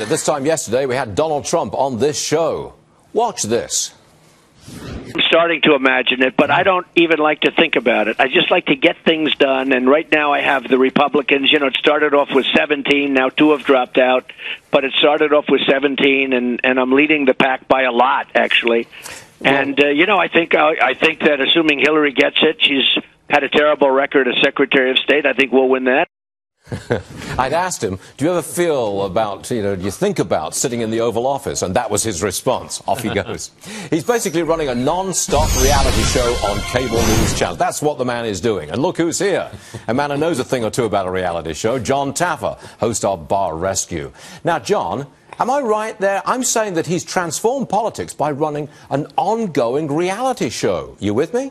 At this time yesterday, we had Donald Trump on this show. Watch this. I'm starting to imagine it, but I don't even like to think about it. I just like to get things done, and right now I have the Republicans. You know, it started off with 17, now 2 have dropped out, but it started off with 17, and I'm leading the pack by a lot, actually. And, you know, I think that assuming Hillary gets it, she's had a terrible record as Secretary of State. I think we'll win that. I'd asked him, do you ever feel about, do you think about sitting in the Oval Office? And that was his response. Off he goes. He's basically running a non-stop reality show on cable news channels. That's what the man is doing. And look who's here. A man who knows a thing or two about a reality show, John Taffer, host of Bar Rescue. Now, John, am I right there? I'm saying that he's transformed politics by running an ongoing reality show. You with me?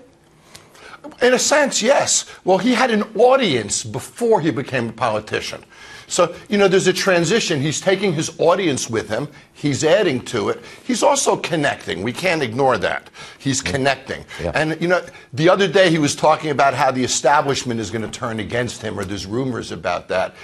In a sense, yes. Well, he had an audience before he became a politician. So, there's a transition. He's taking his audience with him. He's adding to it. He's also connecting. We can't ignore that. He's connecting. Yeah. And, the other day he was talking about how the establishment is going to turn against him, or there's rumors about that.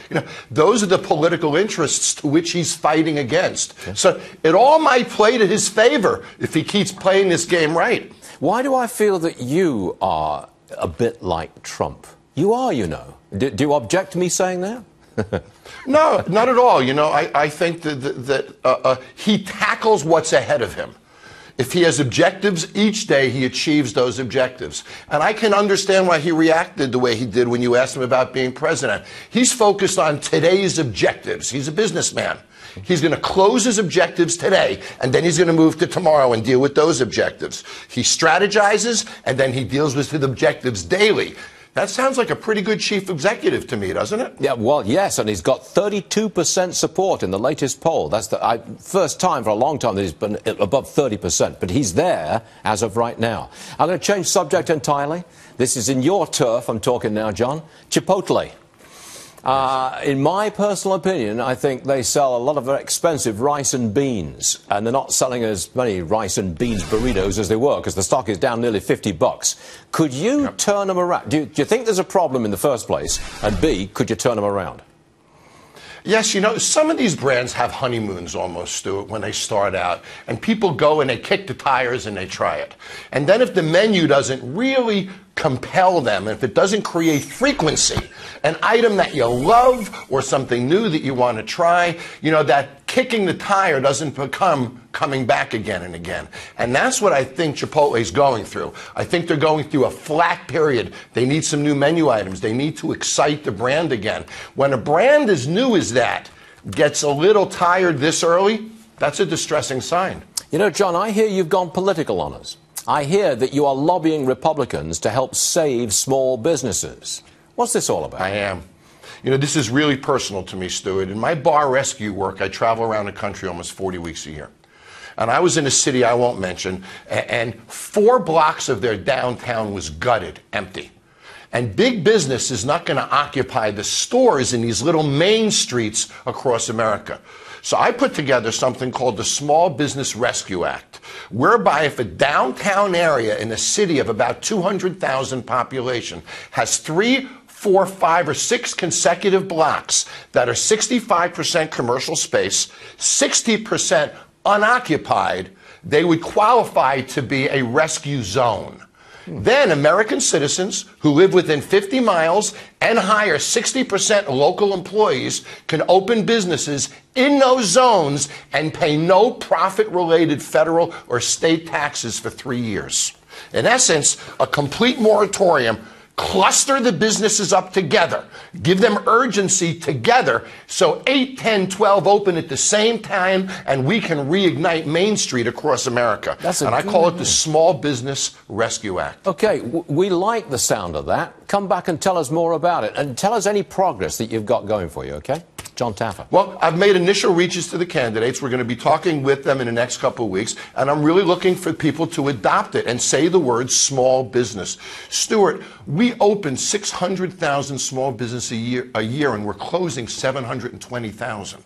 Those are the political interests to which he's fighting against. Yeah. So it all might play to his favor if he keeps playing this game right. Why do I feel that you are a bit like Trump? You are, Do you object to me saying that? No, not at all. I think that he tackles what's ahead of him. If he has objectives, each day he achieves those objectives. And I can understand why he reacted the way he did when you asked him about being president. He's focused on today's objectives. He's a businessman. He's going to close his objectives today, and then he's going to move to tomorrow and deal with those objectives. He strategizes, and then he deals with his objectives daily. That sounds like a pretty good chief executive to me, doesn't it? Yeah, well, yes, and he's got 32% support in the latest poll. That's the first time for a long time that he's been above 30%, but he's there as of right now. I'm going to change subject entirely. This is in your turf I'm talking now, John. Chipotle. In my personal opinion, I think they sell a lot of expensive rice and beans, and they're not selling as many rice and beans burritos as they were, because the stock is down nearly $50. Could you turn them around? Do you think there's a problem in the first place? And B, could you turn them around? Yes, some of these brands have honeymoons almost, Stuart, when they start out. And people go and they kick the tires and they try it. And then if the menu doesn't really compel them, if it doesn't create frequency, an item that you love or something new that you want to try, that kicking the tire doesn't become coming back again and again. And that's what I think Chipotle's going through. I think they're going through a flat period. They need some new menu items. They need to excite the brand again. When a brand as new as that gets a little tired this early, that's a distressing sign. John, I hear you've gone political on us. I hear that you are lobbying Republicans to help save small businesses. What's this all about? I am. This is really personal to me, Stuart. In my bar rescue work, I travel around the country almost 40 weeks a year. And I was in a city I won't mention, and 4 blocks of their downtown was gutted, empty. And big business is not going to occupy the stores in these little main streets across America. So I put together something called the Small Business Rescue Act, whereby if a downtown area in a city of about 200,000 population has 3, 4, 5, or 6 consecutive blocks that are 65% commercial space, 60% unoccupied, they would qualify to be a rescue zone. Then American citizens who live within 50 miles and hire 60% local employees can open businesses in those zones and pay no profit-related federal or state taxes for 3 years. In essence, a complete moratorium. Cluster the businesses up together. Give them urgency together so 8, 10, 12 open at the same time, and we can reignite Main Street across America. And I call it the Small Business Rescue Act. Okay, we like the sound of that. Come back and tell us more about it. And tell us any progress that you've got going for you, okay? John Taffer. Well, I've made initial reaches to the candidates. We're going to be talking with them in the next couple of weeks, and I'm really looking for people to adopt it and say the word small business. Stuart, we open 600,000 small business a year, and we're closing 720,000.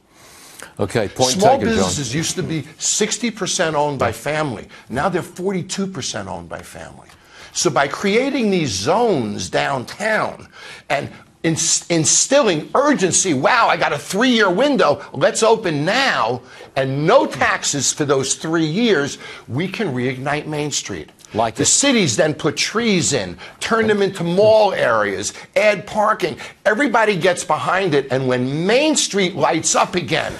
Okay, point Small taken, John. businesses used to be 60% owned by family. Now they're 42% owned by family. So by creating these zones downtown and instilling urgency. Wow, I got a 3-year window. Let's open now. And no taxes for those 3 years. We can reignite Main Street. Like the cities then put trees in, turn them into mall areas, add parking. Everybody gets behind it. And when Main Street lights up again,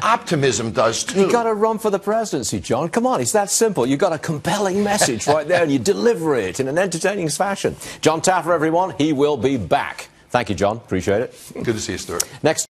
optimism does too. You got to run for the presidency, John. Come on, it's that simple. You got a compelling message right there, and you deliver it in an entertaining fashion. John Taffer, everyone, he will be back. Thank you, John. Appreciate it. Good to see you, Stuart. Next.